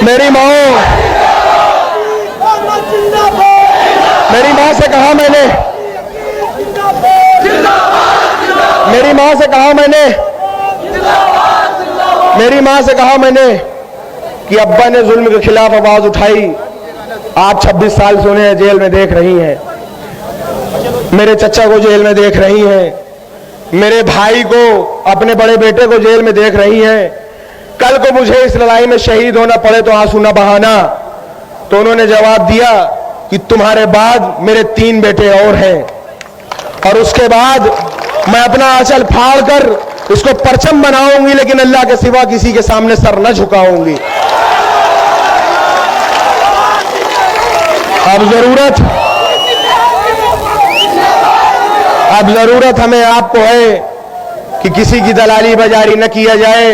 मेरी माँ से कहा मैंने, मेरी माँ से कहा मैंने कि अब्बा ने जुल्म के खिलाफ आवाज उठाई। आज 26 साल से उन्हें जेल में देख रही हैं, मेरे चचा को जेल में देख रही हैं, मेरे भाई को, अपने बड़े बेटे को जेल में देख रही हैं। कल को मुझे इस लड़ाई में शहीद होना पड़े तो आंसू न बहाना। तो उन्होंने जवाब दिया कि तुम्हारे बाद मेरे 3 बेटे और हैं, और उसके बाद मैं अपना आंचल फाड़ कर इसको परचम बनाऊंगी, लेकिन अल्लाह के सिवा किसी के सामने सर न झुकाऊंगी। अब जरूरत हमें आपको है कि किसी की दलाली बाजारी न किया जाए,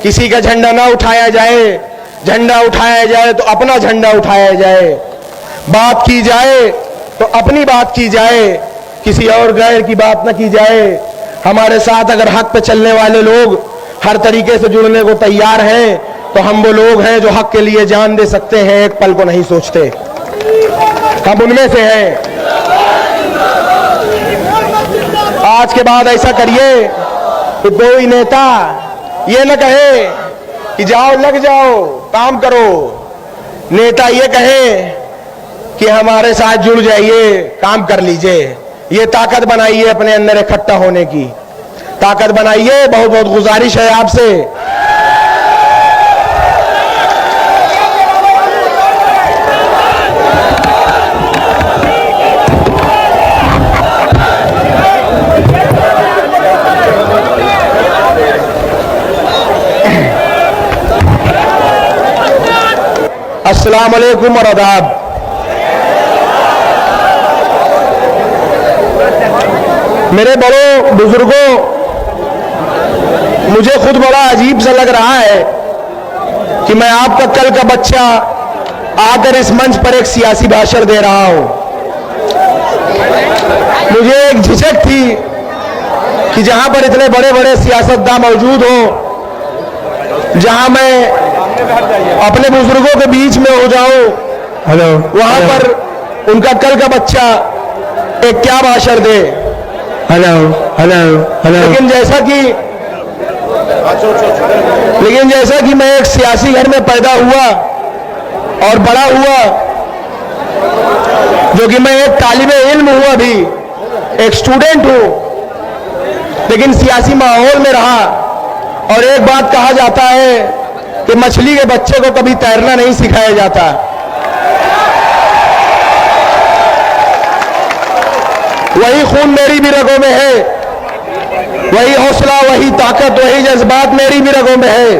किसी का झंडा न उठाया जाए। झंडा उठाया जाए तो अपना झंडा उठाया जाए, बात की जाए तो अपनी बात की जाए, किसी और गैर की बात न की जाए। हमारे साथ अगर हक पे चलने वाले लोग हर तरीके से जुड़ने को तैयार हैं तो हम वो लोग हैं जो हक के लिए जान दे सकते हैं, एक पल को नहीं सोचते। हम उनमें से हैं। आज के बाद ऐसा करिए कि कोई नेता ये न कहे कि जाओ लग जाओ काम करो। नेता ये कहे कि हमारे साथ जुड़ जाइए, काम कर लीजिए। ये ताकत बनाइए, अपने अंदर इकट्ठा होने की ताकत बनाइए। बहुत बहुत गुजारिश है आपसे। अस्सलाम वालेकुम और आदाब। मेरे बड़ों बुजुर्गों, मुझे खुद बड़ा अजीब सा लग रहा है कि मैं आपका कल का बच्चा आकर इस मंच पर एक सियासी भाषण दे रहा हूं। मुझे एक झिझक थी कि जहां पर इतने बड़े बड़े सियासतदान मौजूद हों, जहां मैं अपने बुजुर्गों के बीच में हो जाऊं, वहां पर उनका कल का बच्चा एक क्या भाषण दे। लेकिन जैसा कि मैं एक सियासी घर में पैदा हुआ और बड़ा हुआ, जो कि मैं एक तालिबे इल्म हूं, अभी एक स्टूडेंट हूं, लेकिन सियासी माहौल में रहा। और एक बात कहा जाता है कि मछली के बच्चे को कभी तैरना नहीं सिखाया जाता। वही खून मेरी भी रगों में है, वही हौसला, वही ताकत, वही जज्बात मेरी भी रगों में है,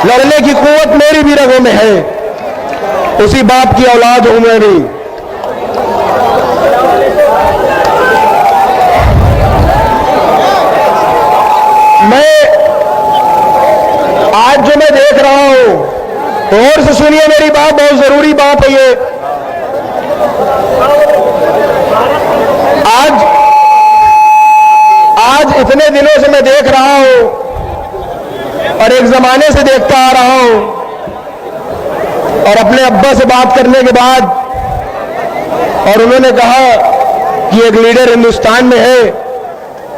लड़ने की कुव्वत मेरी भी रगों में है। उसी बाप की औलाद हूं मैं भी। मैं आज जो मैं देख रहा हूं, गौर से सुनिए मेरी बात, बहुत जरूरी बात है ये। आज इतने दिनों से मैं देख रहा हूं और एक जमाने से देखता आ रहा हूं, और अपने अब्बा से बात करने के बाद, और उन्होंने कहा कि एक लीडर हिंदुस्तान में है,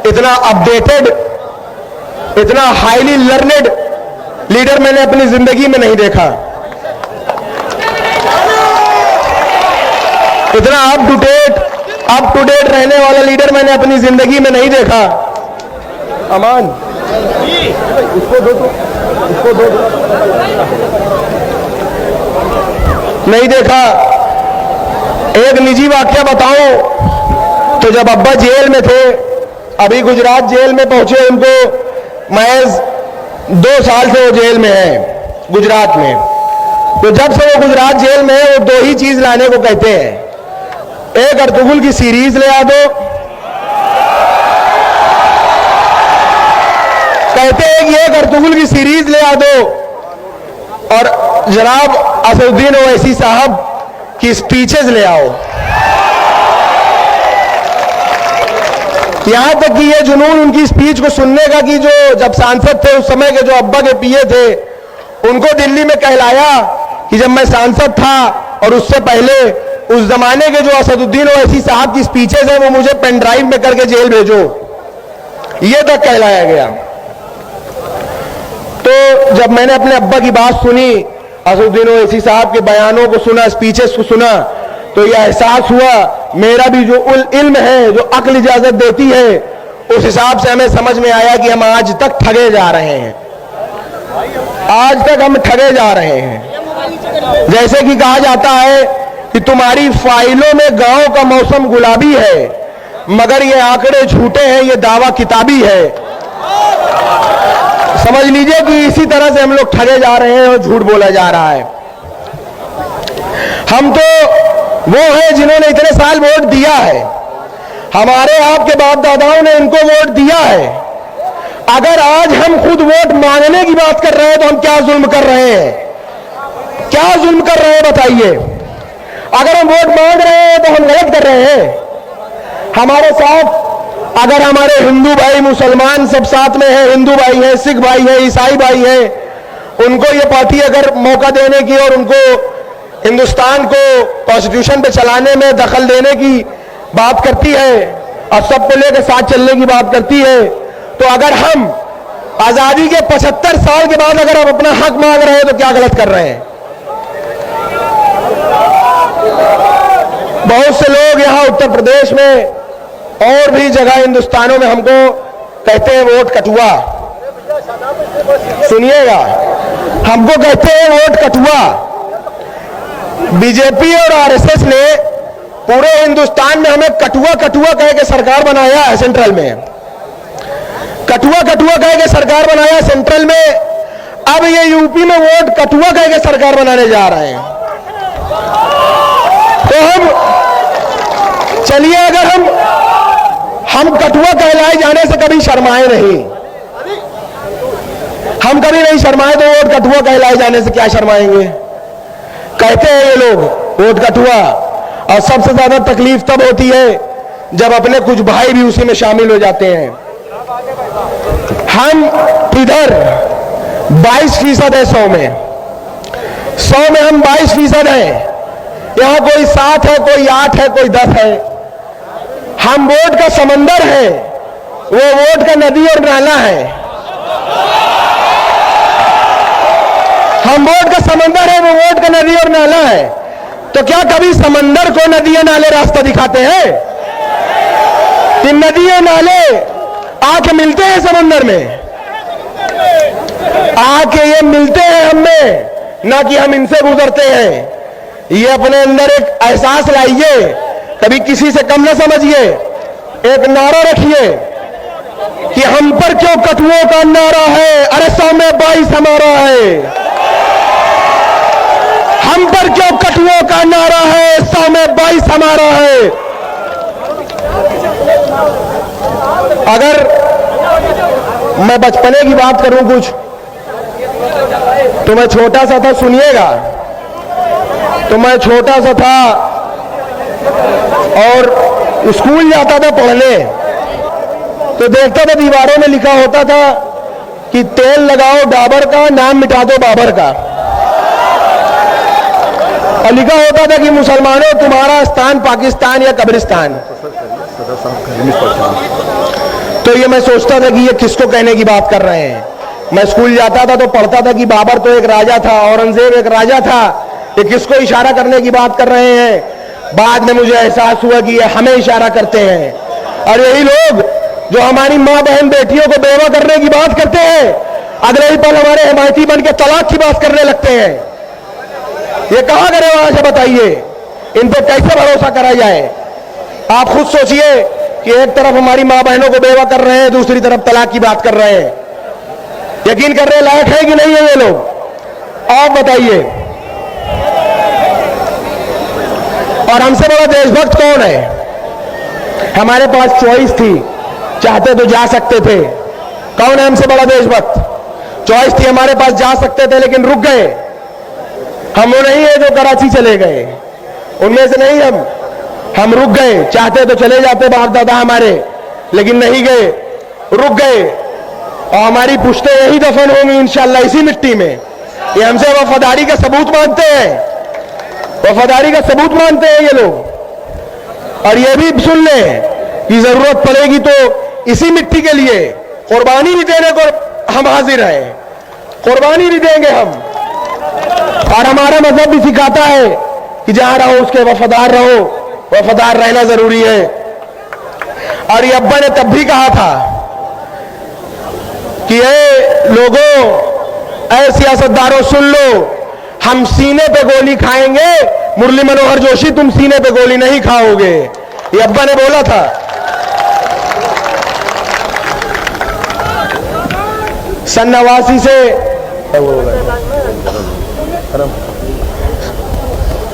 इतना अपडेटेड, इतना हाईली लर्नेड लीडर मैंने अपनी जिंदगी में नहीं देखा। इतना अप टू डेट रहने वाला लीडर मैंने अपनी जिंदगी में नहीं देखा। अमान, इसको दो, नहीं देखा। एक निजी वाकया बताऊं तो जब अब्बा जेल में थे, अभी गुजरात जेल में पहुंचे, उनको महज 2 साल से वो जेल में है गुजरात में। तो जब से वो गुजरात जेल में है, वो 2 ही चीज लाने को कहते हैं। एक अर्तुगरुल की सीरीज ले आ दो, कहते हैं कि एक अर्तुगरुल की सीरीज ले आ दो, और जनाब असदुद्दीन ओवैसी साहब की स्पीचेस ले आओ। यहां तक कि ये जुनून उनकी स्पीच को सुनने का कि जो जब सांसद थे उस समय के जो अब्बा के पीए थे, उनको दिल्ली में कहलाया कि जब मैं सांसद था और उससे पहले उस जमाने के जो असदुद्दीन ओवैसी साहब की स्पीचेस हैं वो मुझे पेन ड्राइव में करके जेल भेजो, ये तक कहलाया गया। तो जब मैंने अपने अब्बा की बात सुनी, असदुद्दीन ओवैसी साहब के बयानों को सुना, स्पीचेस को सुना, तो यह एहसास हुआ मेरा भी जो इल्म है, जो अक्ल इजाजत देती है, उस हिसाब से हमें समझ में आया कि हम आज तक ठगे जा रहे हैं, आज तक हम ठगे जा रहे हैं। जैसे कि कहा जाता है कि तुम्हारी फाइलों में गांव का मौसम गुलाबी है, मगर ये आंकड़े झूठे हैं, ये दावा किताबी है। समझ लीजिए कि इसी तरह से हम लोग ठगे जा रहे हैं और झूठ बोला जा रहा है। हम तो वो हैं जिन्होंने इतने साल वोट दिया है, हमारे आपके बाप दादाओं ने इनको वोट दिया है। अगर आज हम खुद वोट मांगने की बात कर रहे हैं तो हम क्या जुल्म कर रहे हैं, क्या जुल्म कर रहे हैं बताइए। अगर हम वोट मांग रहे हैं तो हम गलत कर रहे हैं। हमारे साथ अगर हमारे हिंदू भाई, मुसलमान सब साथ में है, हिंदू भाई है, सिख भाई है, ईसाई भाई है, उनको ये पार्टी अगर मौका देने की और उनको हिंदुस्तान को कॉन्स्टिट्यूशन पे चलाने में दखल देने की बात करती है और सबको लेकर साथ चलने की बात करती है, तो अगर हम आजादी के 75 साल के बाद अगर हम अपना हक मांग रहे हैं तो क्या गलत कर रहे हैं। बहुत से लोग यहां उत्तर प्रदेश में और भी जगह हिंदुस्तानों में हमको कहते हैं वोट कटुआ। सुनिएगा, हमको कहते हैं वोट कटुआ। बीजेपी और आरएसएस ने पूरे हिंदुस्तान में हमें कटुआ कटुआ कह के सरकार बनाया है। सेंट्रल में कटुआ कटुआ कह के सरकार बनाया सेंट्रल में, अब ये यूपी में वोट कटुआ कह के सरकार बनाने जा रहे हैं। तो हम चलिए, अगर हम कटुआ कहलाए जाने से कभी शर्माए नहीं, हम कभी नहीं शर्माए, तो वोट कटुआ कहलाए जाने से क्या शर्माएंगे। कहते हैं ये लोग वोट कटुआ, और सबसे ज्यादा तकलीफ तब होती है जब अपने कुछ भाई भी उसी में शामिल हो जाते हैं। हम इधर 22% है 100 में, 100 में हम 22% हैं। यहां कोई 7 है, कोई 8 है, कोई 10 है। हम वोट का समंदर है, वो वोट का नदी और नाला है। हम वोट का समंदर है, वो वोट का नदी और नाला है। तो क्या कभी समंदर को नदी और नाले रास्ता दिखाते हैं? कि नदी और नाले आके मिलते हैं समंदर में, आके ये मिलते हैं हमें, ना कि हम इनसे गुजरते हैं। ये अपने अंदर एक एहसास लाइए, कभी किसी से कम ना समझिए। एक नारा रखिए कि हम पर क्यों कटुओं का नारा है, अरे 100 में 22 हमारा है। हम पर क्यों कटुओं का नारा है, 100 में 22 हमारा है। अगर मैं बचपने की बात करूं कुछ, तो मैं छोटा सा था, सुनिएगा। तो मैं छोटा सा था और स्कूल जाता था पढ़ने, तो देखता था दीवारों में लिखा होता था कि तेल लगाओ डाबर का, नाम मिटा दो बाबर का। और लिखा होता था कि मुसलमानों तुम्हारा स्थान पाकिस्तान या कब्रिस्तान। तो ये मैं सोचता था कि ये किसको कहने की बात कर रहे हैं। मैं स्कूल जाता था तो पढ़ता था कि बाबर तो एक राजा था, औरंगजेब एक राजा था, ये किसको इशारा करने की बात कर रहे हैं। बाद में मुझे एहसास हुआ कि ये हमें इशारा करते हैं, और यही लोग जो हमारी माँ बहन बेटियों को बेवा करने की बात करते हैं, अगले ही पल हमारे हिमायती बन के तलाक की बात करने लगते हैं। ये कहां करे वहां से बताइए, इन पे कैसे भरोसा करा जाए। आप खुद सोचिए कि एक तरफ हमारी माँ बहनों को बेवा कर रहे हैं, दूसरी तरफ तलाक की बात कर रहे हैं। यकीन करने लायक है कि नहीं है ये लोग, आप बताइए। और हमसे बड़ा देशभक्त कौन है? हमारे पास चॉइस थी, चाहते तो जा सकते थे। कौन है हमसे बड़ा देशभक्त? चॉइस थी, हमारे पास जा सकते थे लेकिन रुक गए। हम वो नहीं है जो कराची चले गए, उनमें से नहीं हम रुक गए। चाहते तो चले जाते बाप दादा हमारे, लेकिन नहीं गए, रुक गए। और हमारी पुश्तें यही दफन होंगी इंशाअल्लाह इसी मिट्टी में। ये हमसे वफादारी का सबूत मांगते हैं, वफादारी का सबूत मांगते हैं ये लोग। और ये भी सुन ले कि जरूरत पड़ेगी तो इसी मिट्टी के लिए कुर्बानी भी देने को हम हाजिर हैं, कुर्बानी भी देंगे हम। और हमारा मजहब भी सिखाता है कि जहां रहो उसके वफादार रहो, वफादार रहना जरूरी है। और ये अब्बा ने तब भी कहा था कि ये लोगों, ऐ सियासतदारों सुन लो, हम सीने पे गोली खाएंगे, मुरली मनोहर जोशी तुम सीने पे गोली नहीं खाओगे, ये अब्बा ने बोला था। सन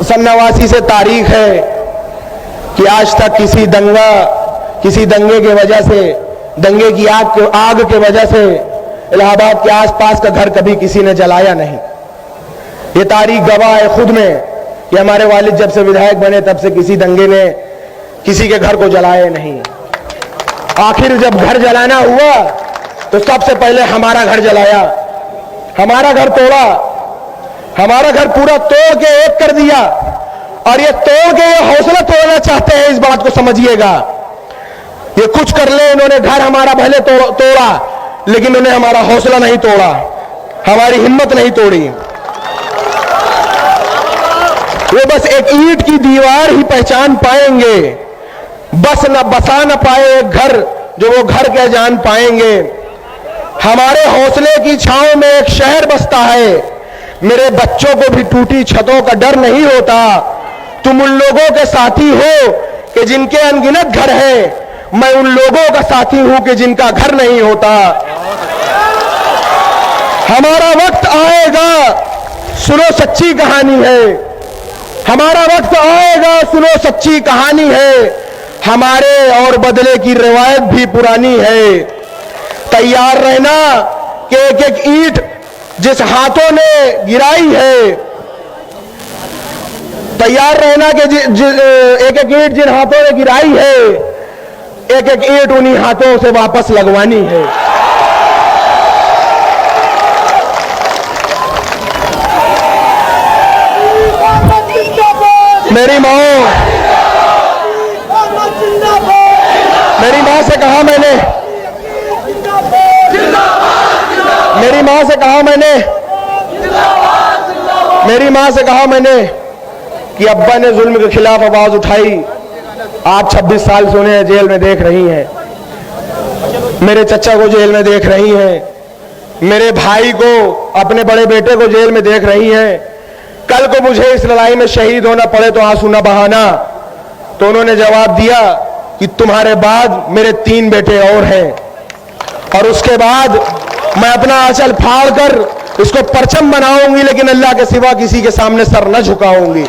89 से तारीख है कि आज तक किसी दंगे के वजह से, दंगे की आग के वजह से इलाहाबाद के आसपास का घर कभी किसी ने जलाया नहीं। ये तारीख गवाह है खुद में कि हमारे वालिद जब से विधायक बने तब से किसी दंगे ने किसी के घर को जलाया नहीं। आखिर जब घर जलाना हुआ तो सबसे पहले हमारा घर जलाया, हमारा घर तोड़ा, हमारा घर पूरा तोड़ के एक कर दिया। और ये तोड़ के ये हौसला तोड़ना चाहते हैं, इस बात को समझिएगा। ये कुछ कर ले, इन्होंने घर हमारा भले तोड़ा लेकिन उन्हें हमारा हौसला नहीं तोड़ा, हमारी हिम्मत नहीं तोड़ी। वो बस एक ईंट की दीवार ही पहचान पाएंगे, बस न बसा न पाए एक घर जो वो घर के जान पाएंगे। हमारे हौसले की छांव में एक शहर बसता है, मेरे बच्चों को भी टूटी छतों का डर नहीं होता। तुम उन लोगों के साथी हो कि जिनके अनगिनत घर है, मैं उन लोगों का साथी हूं कि जिनका घर नहीं होता। हमारा वक्त आएगा, सुनो सच्ची कहानी है, हमारा वक्त आएगा, सुनो सच्ची कहानी है। हमारे और बदले की रिवायत भी पुरानी है। तैयार रहना कि एक एक ईंट जिस हाथों ने गिराई है, तैयार रहना कि एक एक ईंट जिन हाथों ने गिराई है, एक एक ईंट उन्हीं हाथों से वापस लगवानी है। मेरी माँ से कहा मैंने, मेरी माँ से कहा मैंने कि अब्बा ने जुल्म के खिलाफ आवाज उठाई, आज 26 साल से उन्हें जेल में देख रही हैं। मेरे चचा को जेल में देख रही हैं, मेरे भाई को, अपने बड़े बेटे को जेल में देख रही हैं। कल को मुझे इस लड़ाई में शहीद होना पड़े तो आंसू न बहाना। तो उन्होंने जवाब दिया कि तुम्हारे बाद मेरे 3 बेटे और हैं, और उसके बाद मैं अपना आंचल फाड़ कर इसको परचम बनाऊंगी, लेकिन अल्लाह के सिवा किसी के सामने सर न झुकाऊंगी।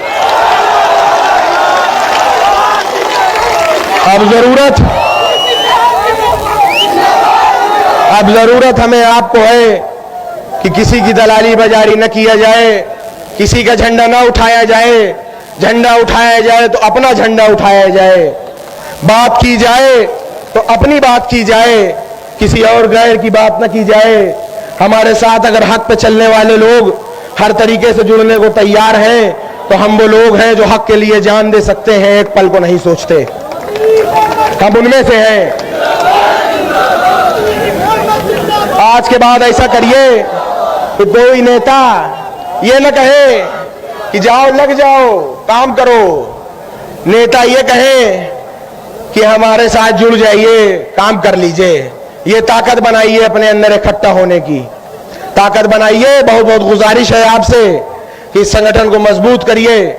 अब जरूरत हमें आपको है कि किसी की दलाली बाजारी न किया जाए, किसी का झंडा ना उठाया जाए। झंडा उठाया जाए तो अपना झंडा उठाया जाए, बात की जाए तो अपनी बात की जाए, किसी और गैर की बात न की जाए। हमारे साथ अगर हक पे चलने वाले लोग हर तरीके से जुड़ने को तैयार हैं तो हम वो लोग हैं जो हक के लिए जान दे सकते हैं, एक पल को नहीं सोचते। हम उनमें से हैं। आज के बाद ऐसा करिए कि कोई नेता ये न कहे कि जाओ लग जाओ काम करो, नेता ये कहे कि हमारे साथ जुड़ जाइए, काम कर लीजिए। ये ताकत बनाइए, अपने अंदर इकट्ठा होने की ताकत बनाइए। बहुत बहुत गुजारिश है आपसे कि इस संगठन को मजबूत करिए।